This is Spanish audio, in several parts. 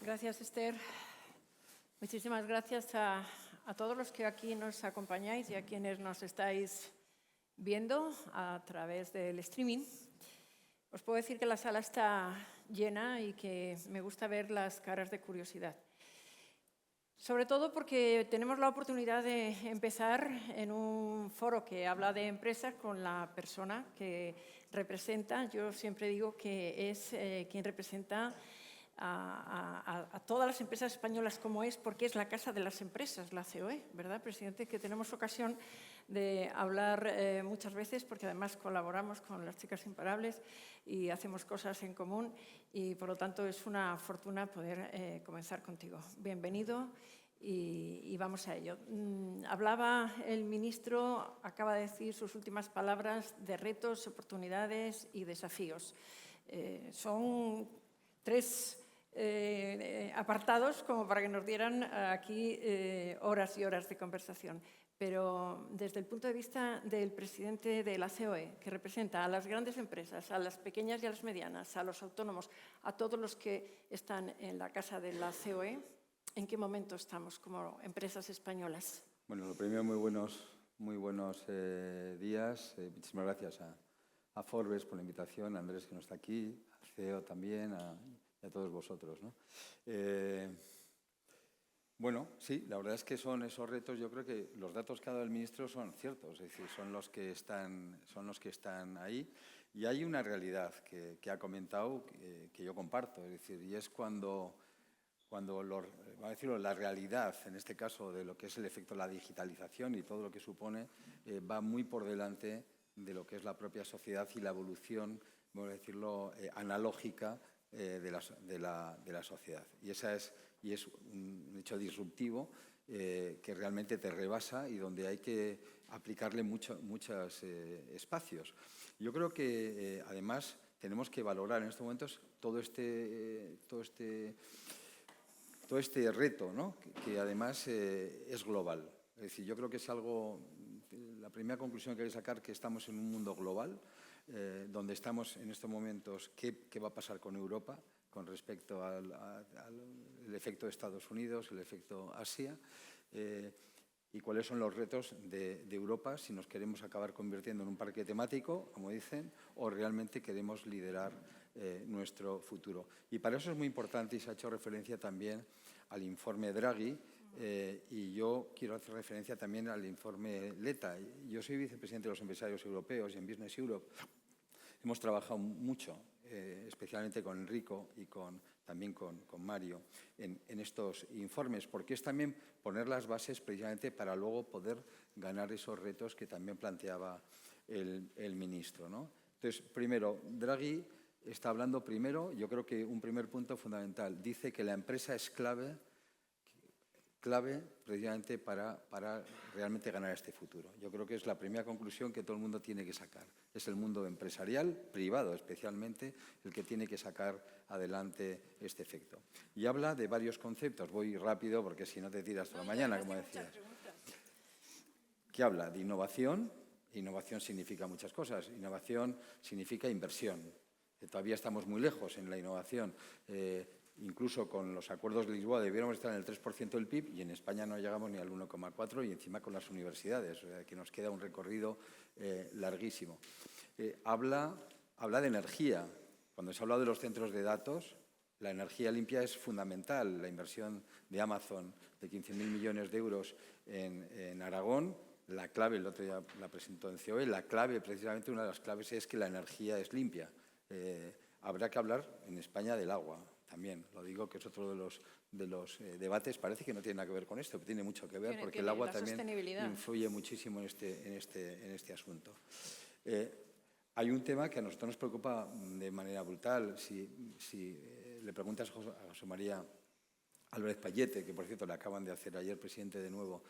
Gracias, Esther. Muchísimas gracias a todos los que aquí nos acompañáis y a quienes nos estáis viendo a través del streaming. Os puedo decir que la sala está llena y que me gusta ver las caras de curiosidad. Sobre todo porque tenemos la oportunidad de empezar en un foro que habla de empresas con la persona que representa. Yo siempre digo que es quien representa a todas las empresas españolas como es, porque es la casa de las empresas, la COE, ¿verdad, presidente? Que tenemos ocasión de hablar muchas veces, porque además colaboramos con las Chicas Imparables y hacemos cosas en común y, por lo tanto, es una fortuna poder comenzar contigo. Bienvenido y vamos a ello. Hablaba el ministro, acaba de decir sus últimas palabras de retos, oportunidades y desafíos. Son tres apartados como para que nos dieran aquí horas y horas de conversación. Pero desde el punto de vista del presidente de la COE, que representa a las grandes empresas, a las pequeñas y a las medianas, a los autónomos, a todos los que están en la casa de la COE, ¿en qué momento estamos como empresas españolas? Bueno, lo primero, muy buenos días. Muchísimas gracias a Forbes por la invitación, a Andrés, que no está aquí, al CEO también, y a todos vosotros, ¿no? Bueno, sí, la verdad es que son esos retos. Yo creo que los datos que ha dado el ministro son ciertos, es decir, son los que están ahí. Y hay una realidad que ha comentado que yo comparto, es decir, y es cuando vamos a decirlo, la realidad, en este caso, de lo que es el efecto de la digitalización y todo lo que supone, va muy por delante de lo que es la propia sociedad y la evolución, vamos a decirlo, analógica de la sociedad. Y es un hecho disruptivo que realmente te rebasa y donde hay que aplicarle muchos espacios. Yo creo que, además, tenemos que valorar en estos momentos todo este reto, ¿no? que además es global. Es decir, yo creo que es algo, la primera conclusión que hay que sacar, que estamos en un mundo global, donde estamos en estos momentos, ¿qué va a pasar con Europa con respecto al efecto de Estados Unidos, el efecto Asia? Y cuáles son los retos de Europa si nos queremos acabar convirtiendo en un parque temático, como dicen, o realmente queremos liderar nuestro futuro. Y para eso es muy importante, y se ha hecho referencia también al informe Draghi, y yo quiero hacer referencia también al informe Letta. Yo soy vicepresidente de los empresarios europeos y en Business Europe hemos trabajado mucho, especialmente con Enrico y también con Mario, en estos informes, porque es también poner las bases precisamente para luego poder ganar esos retos que también planteaba el ministro, ¿no? Entonces, primero, Draghi está hablando primero, yo creo que un primer punto fundamental, dice que la empresa es clave precisamente para realmente ganar este futuro. Yo creo que es la primera conclusión que todo el mundo tiene que sacar. Es el mundo empresarial, privado especialmente, el que tiene que sacar adelante este efecto. Y habla de varios conceptos. Voy rápido porque si no te tiras toda la mañana, como decías. ¿Qué habla? De innovación. Innovación significa muchas cosas. Innovación significa inversión. Todavía estamos muy lejos en la innovación. Incluso con los acuerdos de Lisboa debiéramos estar en el 3% del PIB y en España no llegamos ni al 1,4% y encima con las universidades, o sea, que nos queda un recorrido larguísimo. Habla de energía. Cuando se ha hablado de los centros de datos, la energía limpia es fundamental. La inversión de Amazon de 15.000 millones de euros en Aragón, la clave, el otro día la presentó en COE, la clave, precisamente una de las claves es que la energía es limpia. Habrá que hablar en España del agua también. Lo digo que es otro de los debates. Parece que no tiene nada que ver con esto, pero tiene mucho que ver porque el agua también influye muchísimo en este asunto. Hay un tema que a nosotros nos preocupa de manera brutal. Si le preguntas a José María Álvarez Pallete, que por cierto le acaban de hacer ayer presidente de nuevo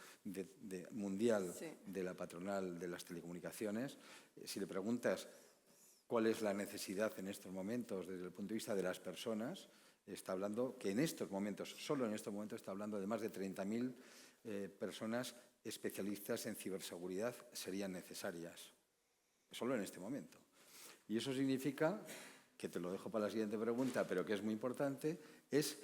mundial de la patronal de las telecomunicaciones, si le preguntas cuál es la necesidad en estos momentos desde el punto de vista de las personas, está hablando que en estos momentos, solo en estos momentos, está hablando de más de 30.000 personas especialistas en ciberseguridad serían necesarias, solo en este momento. Y eso significa, que te lo dejo para la siguiente pregunta, pero que es muy importante, es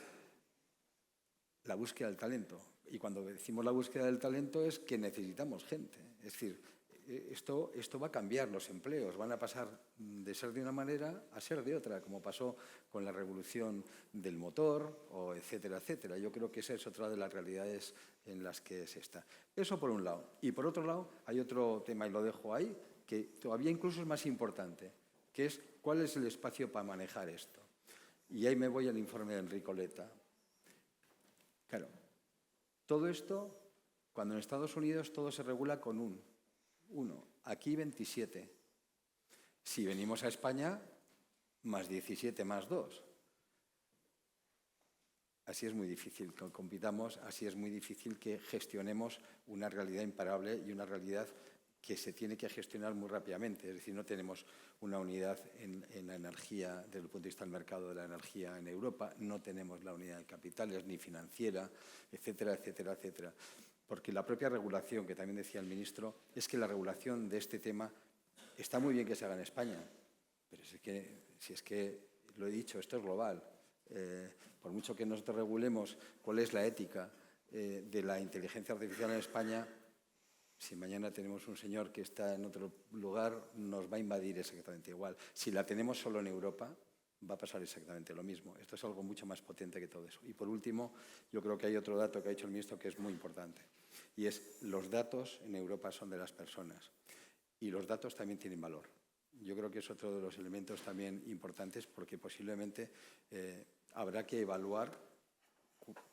la búsqueda del talento. Y cuando decimos la búsqueda del talento es que necesitamos gente. Es decir, esto va a cambiar los empleos, van a pasar de ser de una manera a ser de otra, como pasó con la revolución del motor, o etcétera, etcétera. Yo creo que esa es otra de las realidades en las que se está. Eso por un lado. Y por otro lado, hay otro tema, y lo dejo ahí, que todavía incluso es más importante, que es cuál es el espacio para manejar esto. Y ahí me voy al informe de Enrico Letta. Claro, todo esto, cuando en Estados Unidos todo se regula con uno, aquí 27. Si venimos a España, más 17, más 2. Así es muy difícil que compitamos, así es muy difícil que gestionemos una realidad imparable y una realidad que se tiene que gestionar muy rápidamente. Es decir, no tenemos una unidad en la energía, desde el punto de vista del mercado de la energía en Europa, no tenemos la unidad de capitales ni financiera, etcétera, etcétera, etcétera. Porque la propia regulación, que también decía el ministro, es que la regulación de este tema está muy bien que se haga en España, pero si es que, lo he dicho, esto es global. Por mucho que nosotros regulemos cuál es la ética de la inteligencia artificial en España, si mañana tenemos un señor que está en otro lugar, nos va a invadir exactamente igual. Si la tenemos solo en Europa, va a pasar exactamente lo mismo. Esto es algo mucho más potente que todo eso. Y por último, yo creo que hay otro dato que ha dicho el ministro que es muy importante, y es los datos en Europa son de las personas y los datos también tienen valor. Yo creo que es otro de los elementos también importantes porque posiblemente habrá que evaluar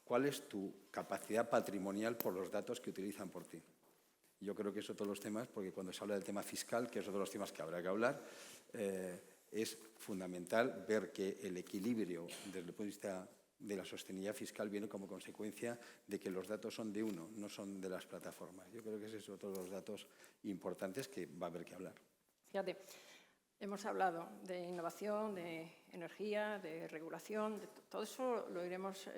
cuál es tu capacidad patrimonial por los datos que utilizan por ti. Yo creo que es otro de los temas, porque cuando se habla del tema fiscal, que es otro de los temas que habrá que hablar, es fundamental ver que el equilibrio desde el punto de vista de la sostenibilidad fiscal viene como consecuencia de que los datos son de uno, no son de las plataformas. Yo creo que ese es otro de los datos importantes que va a haber que hablar. Fíjate, hemos hablado de innovación, de energía, de regulación, de todo eso lo iremos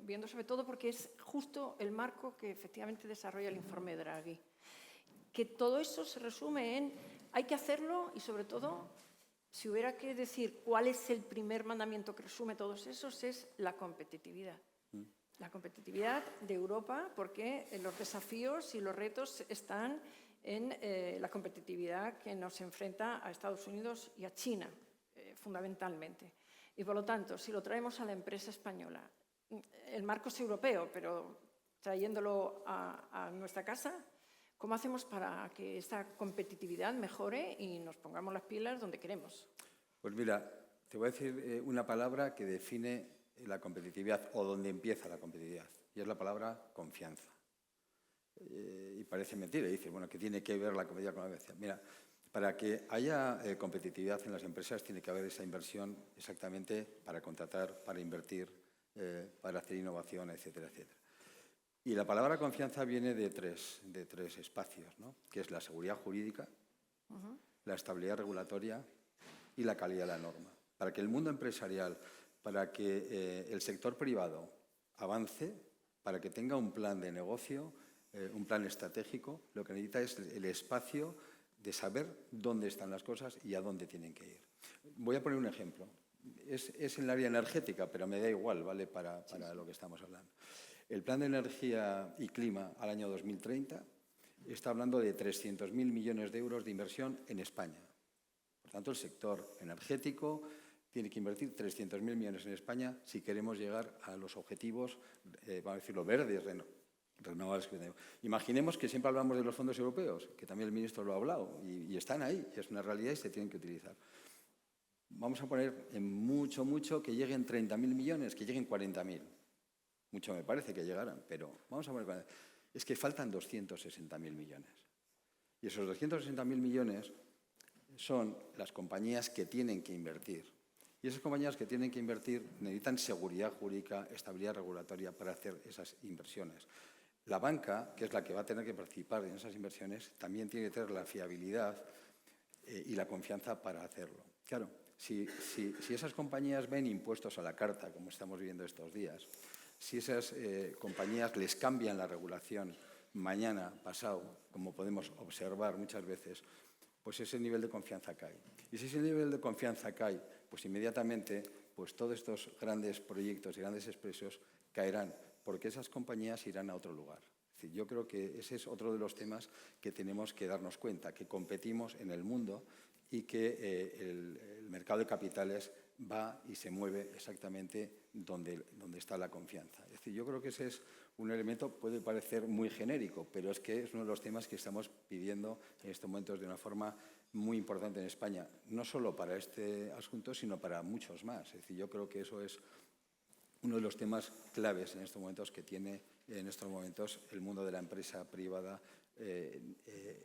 viendo, sobre todo porque es justo el marco que efectivamente desarrolla el informe de Draghi. Que todo eso se resume en hay que hacerlo y, sobre todo, si hubiera que decir cuál es el primer mandamiento que resume todos esos, es la competitividad. La competitividad de Europa, porque los desafíos y los retos están en la competitividad que nos enfrenta a Estados Unidos y a China, fundamentalmente. Y, por lo tanto, si lo traemos a la empresa española, el marco es europeo, pero trayéndolo a nuestra casa, ¿cómo hacemos para que esta competitividad mejore y nos pongamos las pilas donde queremos? Pues mira, te voy a decir una palabra que define la competitividad o donde empieza la competitividad, y es la palabra confianza. Y parece mentira, y dice, bueno, ¿qué tiene que ver la competitividad con la confianza? Mira, para que haya competitividad en las empresas tiene que haber esa inversión exactamente para contratar, para invertir, para hacer innovación, etcétera, etcétera. Y la palabra confianza viene de tres espacios, ¿no? Que es la seguridad jurídica, la estabilidad regulatoria y la calidad de la norma. Para que el mundo empresarial, para que el sector privado avance, para que tenga un plan de negocio, un plan estratégico, lo que necesita es el espacio de saber dónde están las cosas y a dónde tienen que ir. Voy a poner un ejemplo. Es en el área energética, pero me da igual, ¿vale? Para lo que estamos hablando. El Plan de Energía y Clima al año 2030 está hablando de 300.000 millones de euros de inversión en España. Por tanto, el sector energético tiene que invertir 300.000 millones en España si queremos llegar a los objetivos, vamos a decirlo, verdes, renovables. Imaginemos que siempre hablamos de los fondos europeos, que también el ministro lo ha hablado, y están ahí, es una realidad y se tienen que utilizar. Vamos a poner en mucho que lleguen 30.000 millones, que lleguen 40.000. Mucho me parece que llegaran, pero vamos a poner... Es que faltan 260.000 millones. Y esos 260.000 millones son las compañías que tienen que invertir. Y esas compañías que tienen que invertir necesitan seguridad jurídica, estabilidad regulatoria para hacer esas inversiones. La banca, que es la que va a tener que participar en esas inversiones, también tiene que tener la fiabilidad y la confianza para hacerlo. Claro, si esas compañías ven impuestos a la carta, como estamos viendo estos días, si esas compañías les cambian la regulación mañana, pasado, como podemos observar muchas veces, pues ese nivel de confianza cae. Y si ese nivel de confianza cae, pues inmediatamente pues todos estos grandes proyectos y grandes expresos caerán, porque esas compañías irán a otro lugar. Es decir, yo creo que ese es otro de los temas que tenemos que darnos cuenta, que competimos en el mundo y que el mercado de capitales va y se mueve exactamente donde está la confianza. Es decir, yo creo que ese es un elemento, puede parecer muy genérico, pero es que es uno de los temas que estamos pidiendo en estos momentos de una forma muy importante en España, no solo para este asunto, sino para muchos más. Es decir, yo creo que eso es uno de los temas claves en estos momentos que tiene en estos momentos el mundo de la empresa privada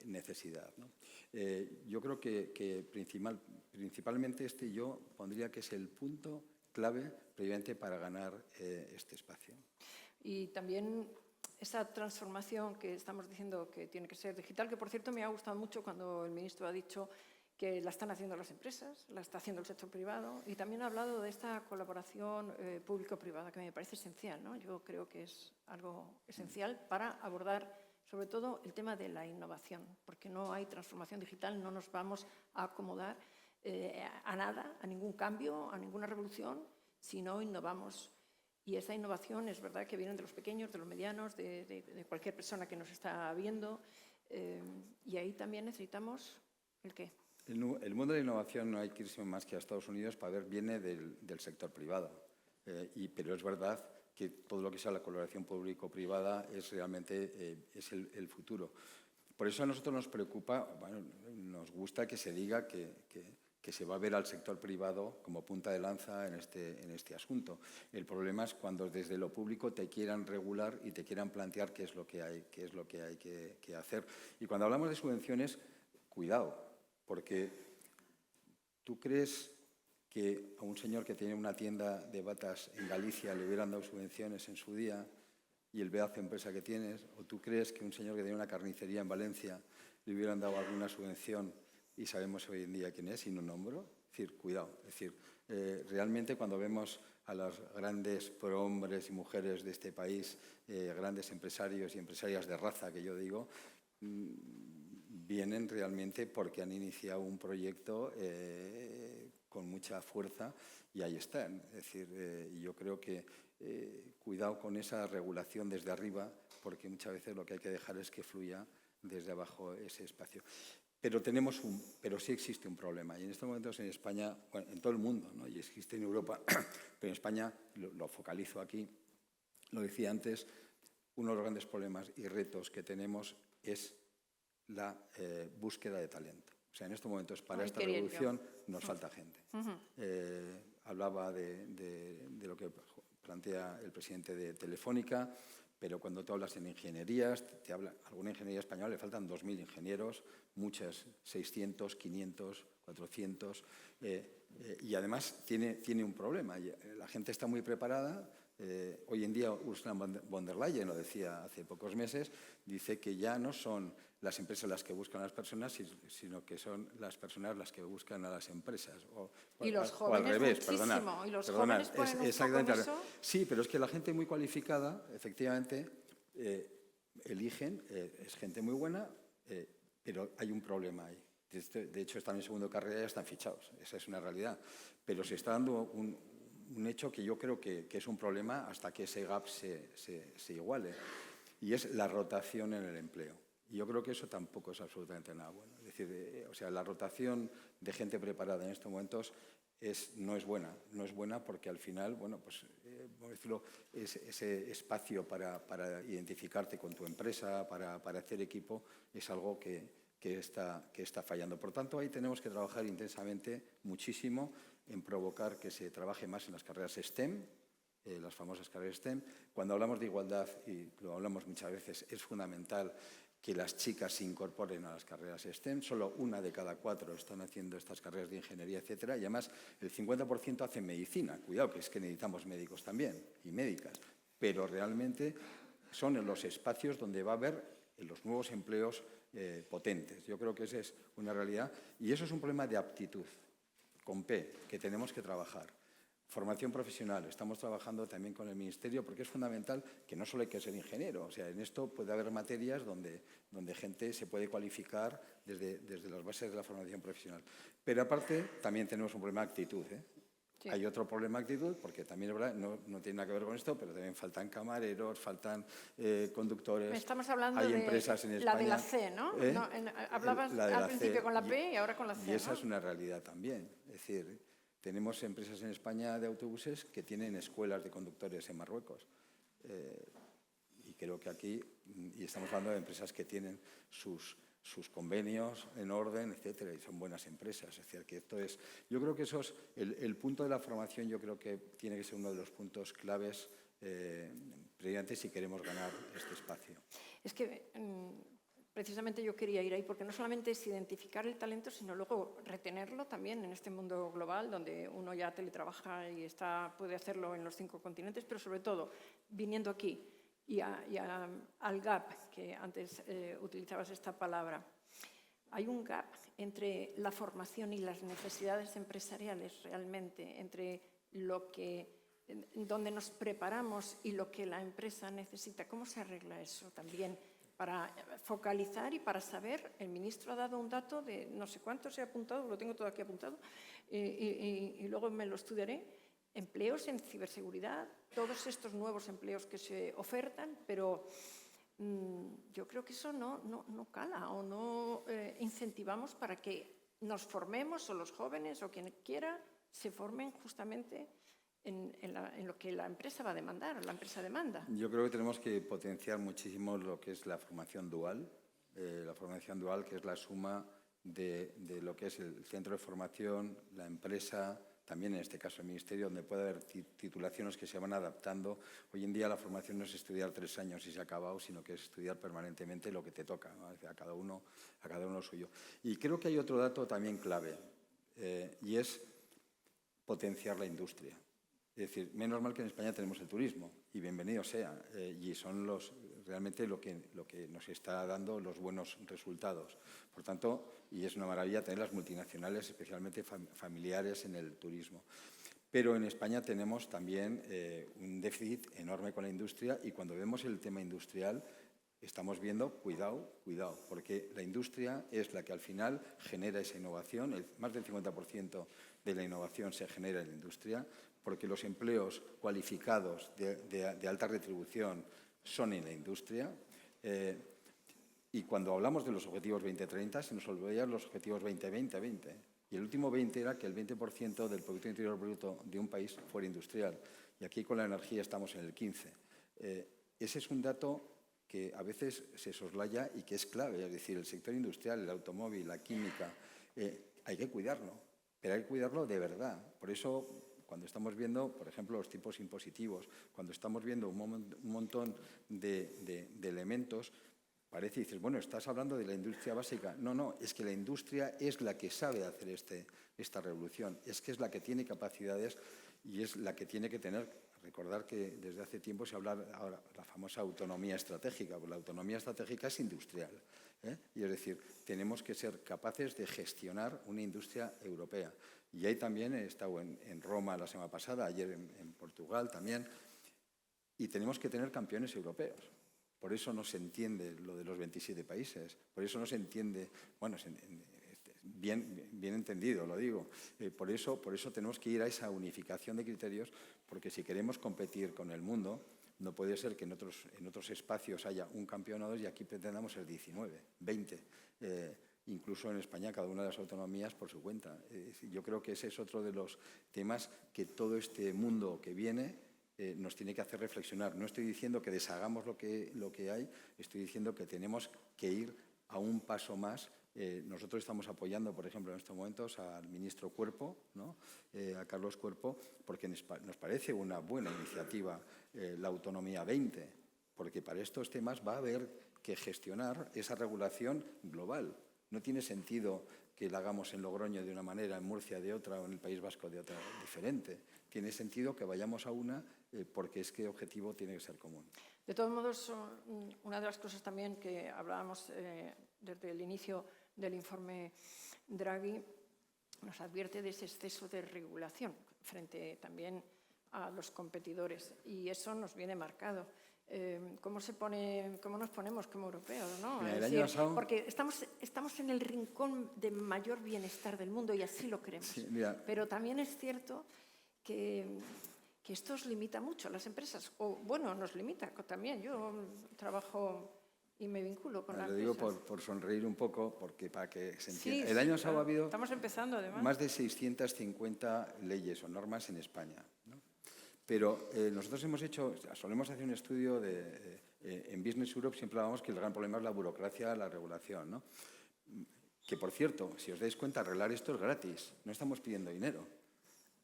necesidad, ¿no? Yo creo que principalmente yo pondría que es el punto clave previamente para ganar este espacio. Y también esa transformación que estamos diciendo que tiene que ser digital, que por cierto me ha gustado mucho cuando el ministro ha dicho que la están haciendo las empresas, la está haciendo el sector privado, y también ha hablado de esta colaboración público-privada, que me parece esencial, ¿no? Yo creo que es algo esencial para abordar sobre todo el tema de la innovación, porque no hay transformación digital, no nos vamos a acomodar a nada, a ningún cambio, a ninguna revolución, si no innovamos. Y esa innovación es verdad que viene de los pequeños, de los medianos, de cualquier persona que nos está viendo, y ahí también necesitamos ¿el qué? El mundo de la innovación no hay que irse más que a Estados Unidos para ver, viene del sector privado. Pero es verdad que todo lo que sea la colaboración público-privada es realmente el futuro. Por eso a nosotros nos preocupa, bueno, nos gusta que se diga que se va a ver al sector privado como punta de lanza en este asunto. El problema es cuando desde lo público te quieran regular y te quieran plantear qué es lo que hay que hacer. Y cuando hablamos de subvenciones, cuidado, porque ¿tú crees que a un señor que tiene una tienda de batas en Galicia le hubieran dado subvenciones en su día y el pedazo de empresa que tienes? ¿O tú crees que un señor que tiene una carnicería en Valencia le hubieran dado alguna subvención y sabemos hoy en día quién es y no nombro? Es decir, cuidado. Es decir, realmente cuando vemos a los grandes prohombres y mujeres de este país, grandes empresarios y empresarias de raza, que yo digo, vienen realmente porque han iniciado un proyecto con mucha fuerza y ahí están. Es decir, yo creo que cuidado con esa regulación desde arriba, porque muchas veces lo que hay que dejar es que fluya desde abajo ese espacio. Pero sí existe un problema, y en estos momentos en España, bueno, en todo el mundo, ¿no? Y existe en Europa, pero en España, lo focalizo aquí, lo decía antes, uno de los grandes problemas y retos que tenemos es la búsqueda de talento. O sea, en estos momentos para esta revolución nos falta gente. Hablaba de lo que plantea el presidente de Telefónica, pero cuando tú hablas en ingenierías, alguna ingeniería española le faltan 2.000 ingenieros, muchas 600, 500, 400, y además tiene un problema. La gente está muy preparada. Hoy en día Ursula von der Leyen, lo decía hace pocos meses, dice que ya no son las empresas las que buscan a las personas, sino que son las personas las que buscan a las empresas. Y los jóvenes o al revés, muchísimo. ¿Y los jóvenes ponen un foco en eso? Sí, pero es que la gente muy cualificada, efectivamente, eligen, es gente muy buena, pero hay un problema ahí. De hecho, están en segundo carrera y ya están fichados. Esa es una realidad. Pero se está dando un hecho que yo creo que es un problema hasta que ese gap se iguale, y es la rotación en el empleo. Y yo creo que eso tampoco es absolutamente nada bueno. Es decir, o sea, la rotación de gente preparada en estos momentos no es buena porque al final, bueno, pues, por decirlo, ese espacio para identificarte con tu empresa, para hacer equipo, es algo que está fallando. Por tanto, ahí tenemos que trabajar intensamente, muchísimo, en provocar que se trabaje más en las carreras STEM, las famosas carreras STEM. Cuando hablamos de igualdad, y lo hablamos muchas veces, es fundamental que las chicas se incorporen a las carreras STEM. Solo 1 de cada 4 están haciendo estas carreras de ingeniería, etcétera, y además el 50% hace medicina. Cuidado, que es que necesitamos médicos también y médicas, pero realmente son en los espacios donde va a haber los nuevos empleos potentes. Yo creo que esa es una realidad, y eso es un problema de aptitud, con P, que tenemos que trabajar. Formación profesional. Estamos trabajando también con el Ministerio porque es fundamental que no solo hay que ser ingeniero. O sea, en esto puede haber materias donde gente se puede cualificar desde las bases de la formación profesional. Pero aparte también tenemos un problema de actitud, Sí. Hay otro problema de actitud, porque también es verdad, no tiene nada que ver con esto, pero también faltan camareros, faltan conductores. Estamos hablando hay de empresas en la España, de la C, ¿no? Hablabas la de al la principio C, con la P y ahora con la C, y esa ¿no? es una realidad también. Es decir, tenemos empresas en España de autobuses que tienen escuelas de conductores en Marruecos. Y creo que aquí, y estamos hablando de empresas que tienen sus convenios en orden, etcétera, y son buenas empresas. Es decir, que esto es, yo creo que eso es el punto de la formación. Yo creo que tiene que ser uno de los puntos claves previamente si queremos ganar este espacio. Es que precisamente yo quería ir ahí porque no solamente es identificar el talento, sino luego retenerlo también en este mundo global donde uno ya teletrabaja y puede hacerlo en los 5 continentes, pero sobre todo viniendo aquí y al gap, que antes utilizabas esta palabra. Hay un gap entre la formación y las necesidades empresariales realmente, entre donde nos preparamos y lo que la empresa necesita. ¿Cómo se arregla eso también? Para focalizar y para saber, el ministro ha dado un dato de no sé cuánto se ha apuntado, lo tengo todo aquí apuntado, y luego me lo estudiaré, empleos en ciberseguridad, todos estos nuevos empleos que se ofertan, pero yo creo que eso no cala o no incentivamos para que nos formemos o los jóvenes o quien quiera se formen justamente en lo que la empresa va a demandar, la empresa demanda. Yo creo que tenemos que potenciar muchísimo lo que es la formación dual, que es la suma de lo que es el centro de formación, la empresa, también en este caso el ministerio, donde puede haber titulaciones que se van adaptando. Hoy en día la formación no es estudiar 3 años y se ha acabado, sino que es estudiar permanentemente lo que te toca, ¿no? A cada uno lo suyo. Y creo que hay otro dato también clave, y es potenciar la industria. Es decir, menos mal que en España tenemos el turismo, y bienvenido sea, y son realmente lo que nos está dando los buenos resultados. Por tanto, y es una maravilla tener las multinacionales, especialmente familiares, en el turismo. Pero en España tenemos también un déficit enorme con la industria, y cuando vemos el tema industrial estamos viendo, cuidado, porque la industria es la que al final genera esa innovación. Más del 50% de la innovación se genera en la industria, porque los empleos cualificados de alta retribución son en la industria. Y cuando hablamos de los objetivos 2030, se nos olvidan los objetivos 20-20-20. Y el último 20 era que el 20% del Producto Interior Bruto de un país fuera industrial. Y aquí con la energía estamos en el 15%. Ese es un dato que a veces se soslaya y que es clave. Es decir, el sector industrial, el automóvil, la química, hay que cuidarlo, pero hay que cuidarlo de verdad. Por eso, cuando estamos viendo, por ejemplo, los tipos impositivos, cuando estamos viendo un montón de elementos, parece, dices, bueno, estás hablando de la industria básica. No, es que la industria es la que sabe hacer esta revolución, es que es la que tiene capacidades y es la que tiene que tener. Recordar que desde hace tiempo se habla ahora la famosa autonomía estratégica, porque la autonomía estratégica es industrial, y es decir, tenemos que ser capaces de gestionar una industria europea. Y ahí también he estado en Roma la semana pasada, ayer en Portugal también, y tenemos que tener campeones europeos. Por eso no se entiende lo de los 27 países, por eso no se entiende, bueno, bien entendido, lo digo. Por eso tenemos que ir a esa unificación de criterios, porque si queremos competir con el mundo, no puede ser que en otros espacios haya un campeón o dos y aquí pretendamos ser 19, 20. Incluso en España, cada una de las autonomías por su cuenta. Yo creo que ese es otro de los temas que todo este mundo que viene nos tiene que hacer reflexionar. No estoy diciendo que deshagamos lo que hay, estoy diciendo que tenemos que ir a un paso más. Nosotros estamos apoyando, por ejemplo, en estos momentos al ministro Cuerpo, ¿no? A Carlos Cuerpo, porque nos parece una buena iniciativa la Autonomía 20, porque para estos temas va a haber que gestionar esa regulación global. No tiene sentido que la hagamos en Logroño de una manera, en Murcia de otra o en el País Vasco de otra diferente. Tiene sentido que vayamos a una porque es que el objetivo tiene que ser común. De todos modos, una de las cosas también que hablábamos desde el inicio del informe Draghi nos advierte de ese exceso de regulación frente también a los competidores y eso nos viene marcado. ¿Cómo nos ponemos como europeos, ¿no? Mira, Es decir, porque estamos en el rincón de mayor bienestar del mundo y así lo creemos. Sí, mira. Pero también es cierto que esto os limita mucho a las empresas. O, bueno, nos limita también. Yo trabajo y me vinculo con las Lo empresas. digo por sonreír un poco, porque para que se entienda. Sí, El año sí, pasado claro. ha habido Estamos empezando, además. más de 650 leyes o normas en España, ¿no? Pero nosotros solemos hacer un estudio en Business Europe, siempre hablamos que el gran problema es la burocracia, la regulación, ¿no? Que, por cierto, si os dais cuenta, arreglar esto es gratis. No estamos pidiendo dinero.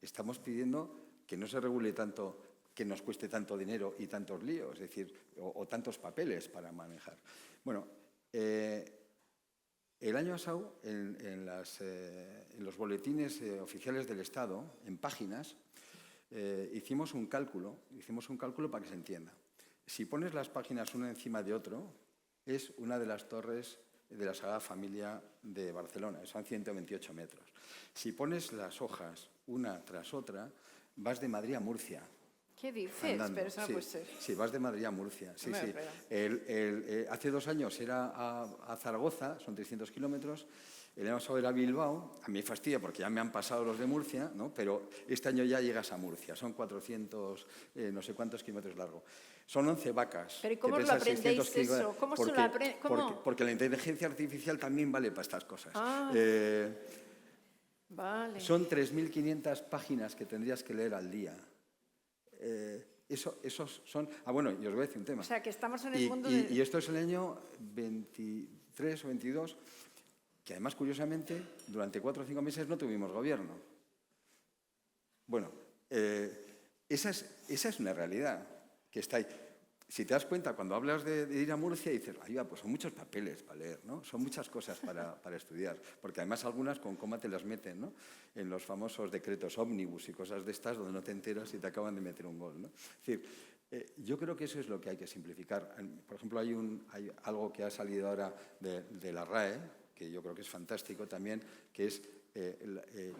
Estamos pidiendo que no se regule tanto, que nos cueste tanto dinero y tantos líos, es decir, o tantos papeles para manejar. Bueno, el año pasado, en los boletines oficiales del Estado, en páginas, hicimos un cálculo para que se entienda. Si pones las páginas una encima de otro, es una de las torres de la Sagrada Familia de Barcelona, son 128 metros. Si pones las hojas una tras otra, vas de Madrid a Murcia. ¿Qué dices? Andando. Pero eso no Sí, puede ser. sí, vas de Madrid a Murcia. Sí, No me sí. lo creo. Hace 2 años era a Zaragoza, son 300 kilómetros. El año pasado era a Bilbao. A mí me fastidia porque ya me han pasado los de Murcia, ¿no? Pero este año ya llegas a Murcia. Son 400, no sé cuántos kilómetros largo. Son 11 vacas. Pero ¿y cómo que lo pesan aprendéis 600 kilómetros. eso? ¿Cómo se lo aprende? Porque la inteligencia artificial también vale para estas cosas. Ah. Vale. Son 3.500 páginas que tendrías que leer al día. Esos son... bueno, y os voy a decir un tema. O sea, que estamos en el mundo de... Y esto es el año 23 o 22, que además, curiosamente, durante 4 o 5 meses no tuvimos gobierno. Bueno, esa es una realidad que está ahí. Si te das cuenta, cuando hablas de ir a Murcia, dices, pues son muchos papeles para leer, ¿no? Son muchas cosas para estudiar, porque además algunas con coma te las meten, ¿no? En los famosos decretos ómnibus y cosas de estas, donde no te enteras y te acaban de meter un gol, ¿no? Es decir, yo creo que eso es lo que hay que simplificar. Por ejemplo, hay algo que ha salido ahora de la RAE, que yo creo que es fantástico también, que es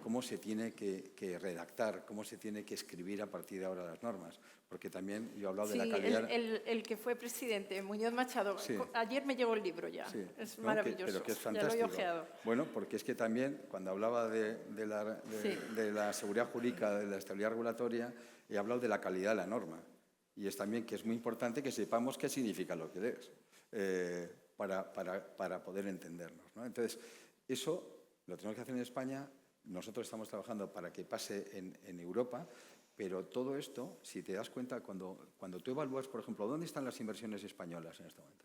cómo se tiene que redactar, cómo se tiene que escribir a partir de ahora las normas. Porque también yo he hablado de la calidad... el que fue presidente, Muñoz Machado, Sí. Ayer me llegó el libro ya, Sí, es ¿no? maravilloso, Pero que es ya lo fantástico. he ojeado. Bueno, porque es que también, cuando hablaba de la seguridad jurídica, de la estabilidad regulatoria, he hablado de la calidad de la norma. Y es también que es muy importante que sepamos qué significa lo que lees, para poder entendernos, ¿no? Entonces, eso lo tenemos que hacer en España. Nosotros estamos trabajando para que pase en Europa, pero todo esto, si te das cuenta, cuando tú evalúas, por ejemplo, ¿dónde están las inversiones españolas en este momento?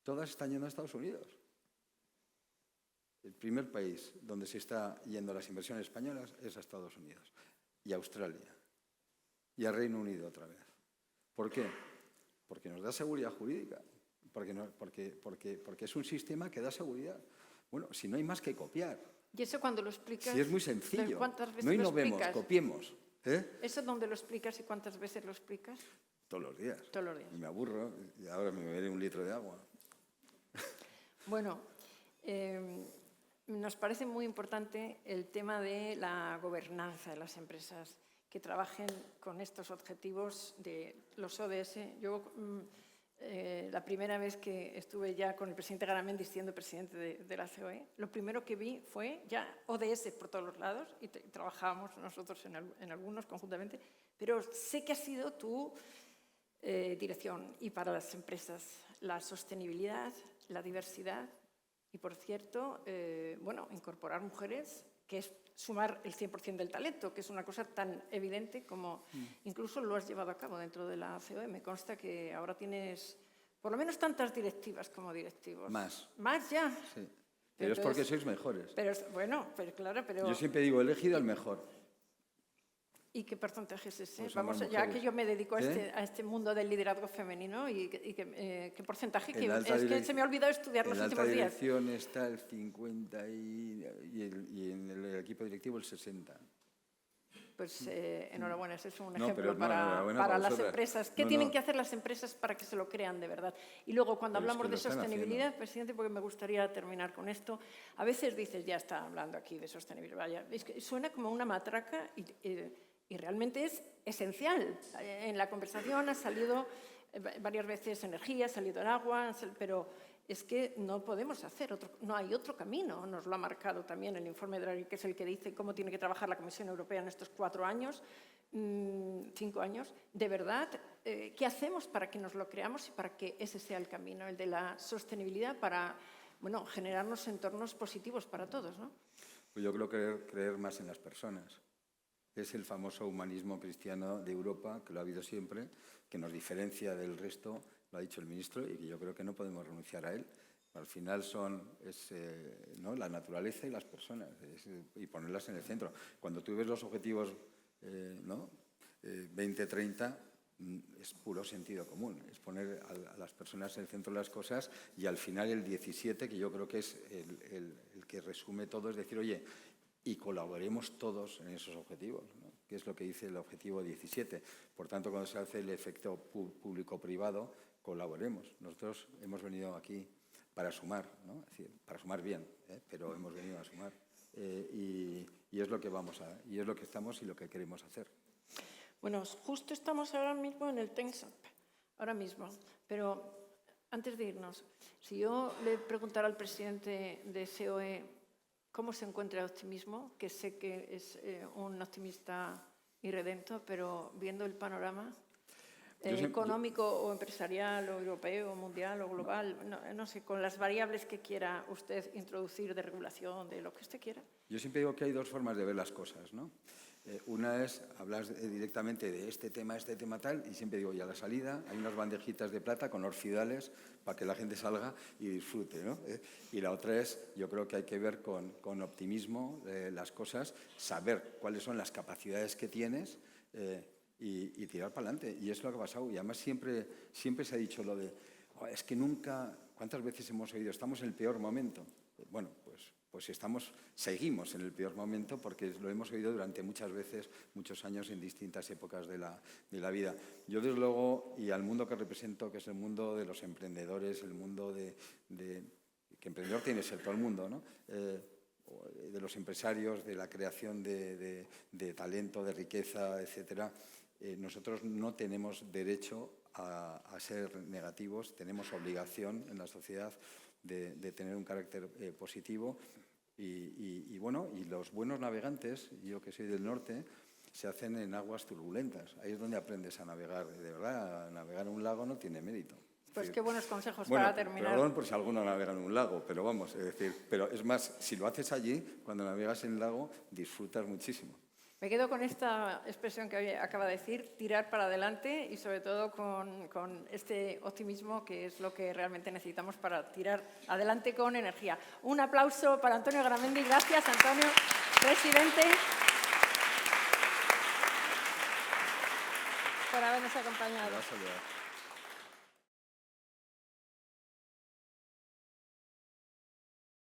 Todas están yendo a Estados Unidos. El primer país donde se está yendo las inversiones españolas es a Estados Unidos y a Australia y a Reino Unido otra vez. ¿Por qué? Porque nos da seguridad jurídica, porque es un sistema que da seguridad. Bueno, si no hay más que copiar. ¿Y eso cuando lo explicas? Si es muy sencillo. ¿Cuántas veces no lo innovemos, explicas? copiemos. ¿Eso dónde lo explicas y cuántas veces lo explicas? Todos los días. Todos los días. Y me aburro y ahora me beberé 1 litro de agua. Bueno, nos parece muy importante el tema de la gobernanza de las empresas que trabajen con estos objetivos de los ODS. Yo, la primera vez que estuve ya con el presidente Garamendi siendo presidente de la COE, lo primero que vi fue ya ODS por todos los lados y trabajábamos nosotros en algunos conjuntamente, pero sé que ha sido tu dirección y para las empresas la sostenibilidad, la diversidad y, por cierto, incorporar mujeres, que es sumar el 100% del talento, que es una cosa tan evidente como incluso lo has llevado a cabo dentro de la COE. Me consta que ahora tienes por lo menos tantas directivas como directivos. Más. ¿Más ya? Sí. Pero es porque sois mejores. Pero claro, pero... Yo siempre digo, he elegido al mejor. ¿Y qué porcentaje es ese? Pues Vamos, somos ya mujeres. que yo me dedico a este mundo del liderazgo femenino, ¿qué porcentaje? Es que se me ha olvidado estudiar los últimos días. En la alta dirección está el 50 y en el equipo directivo el 60. Pues enhorabuena, ese es un No, ejemplo pero para las vosotras. empresas. ¿Qué tienen que hacer las empresas para que se lo crean de verdad? Y luego, cuando Pero es hablamos que de lo están sostenibilidad, haciendo. presidente, porque me gustaría terminar con esto, a veces dices, ya está hablando aquí de sostenibilidad, vaya, es que suena como una matraca y realmente es esencial. En la conversación ha salido varias veces energía, ha salido el agua, pero es que no podemos hacer no hay otro camino. Nos lo ha marcado también el informe Draghi, que es el que dice cómo tiene que trabajar la Comisión Europea en estos 4 años, 5 años. De verdad, ¿qué hacemos para que nos lo creamos y para que ese sea el camino, el de la sostenibilidad, para generarnos entornos positivos para todos, ¿no? Pues yo creo que creer más en las personas. Es el famoso humanismo cristiano de Europa, que lo ha habido siempre, que nos diferencia del resto, lo ha dicho el ministro, y que yo creo que no podemos renunciar a él. Al final es la naturaleza y las personas, y ponerlas en el centro. Cuando tú ves los objetivos 2030, es puro sentido común, es poner a las personas en el centro de las cosas, y al final el 17, que yo creo que es el que resume todo, es decir, oye, y colaboremos todos en esos objetivos, ¿no? Que es lo que dice el objetivo 17. Por tanto, cuando se hace el efecto público-privado, colaboremos. Nosotros hemos venido aquí para sumar, ¿no? Es decir, para sumar bien, pero hemos venido a sumar. Y es lo que y es lo que estamos y lo que queremos hacer. Bueno, justo estamos ahora mismo en el Tense Up, ahora mismo. Pero antes de irnos, si yo le preguntara al presidente de COE cómo se encuentra el optimismo, que sé que es un optimista irredento, pero viendo el panorama económico o empresarial o europeo o mundial o global, no sé, con las variables que quiera usted introducir de regulación, de lo que usted quiera. Yo siempre digo que hay 2 formas de ver las cosas, ¿no? Una es hablar directamente de este tema tal, y siempre digo, y a la salida hay unas bandejitas de plata con orfidales para que la gente salga y disfrute, ¿no? Y la otra es, yo creo que hay que ver con optimismo las cosas, saber cuáles son las capacidades que tienes y tirar para adelante. Y es lo que ha pasado. Y además siempre se ha dicho lo de, es que nunca, ¿cuántas veces hemos oído? Estamos en el peor momento. Bueno, pues seguimos en el peor momento, porque lo hemos oído durante muchos años en distintas épocas de la vida. Yo, desde luego, y al mundo que represento, que es el mundo de los emprendedores, el mundo que emprendedor tiene que ser todo el mundo, ¿no? De los empresarios, de la creación de talento, de riqueza, etcétera. Nosotros no tenemos derecho a ser negativos, tenemos obligación en la sociedad de tener un carácter positivo y los buenos navegantes, yo que soy del norte, se hacen en aguas turbulentas. Ahí es donde aprendes a navegar. De verdad, navegar en un lago no tiene mérito. Pues qué buenos consejos para terminar. Perdón por si alguno navega en un lago, pero vamos, es decir, pero es más, si lo haces allí, cuando navegas en el lago, disfrutas muchísimo. Me quedo con esta expresión que acaba de decir, tirar para adelante, y sobre todo con este optimismo, que es lo que realmente necesitamos para tirar adelante con energía. Un aplauso para Antonio Garamendi. Gracias, Antonio, presidente, por habernos acompañado. Gracias.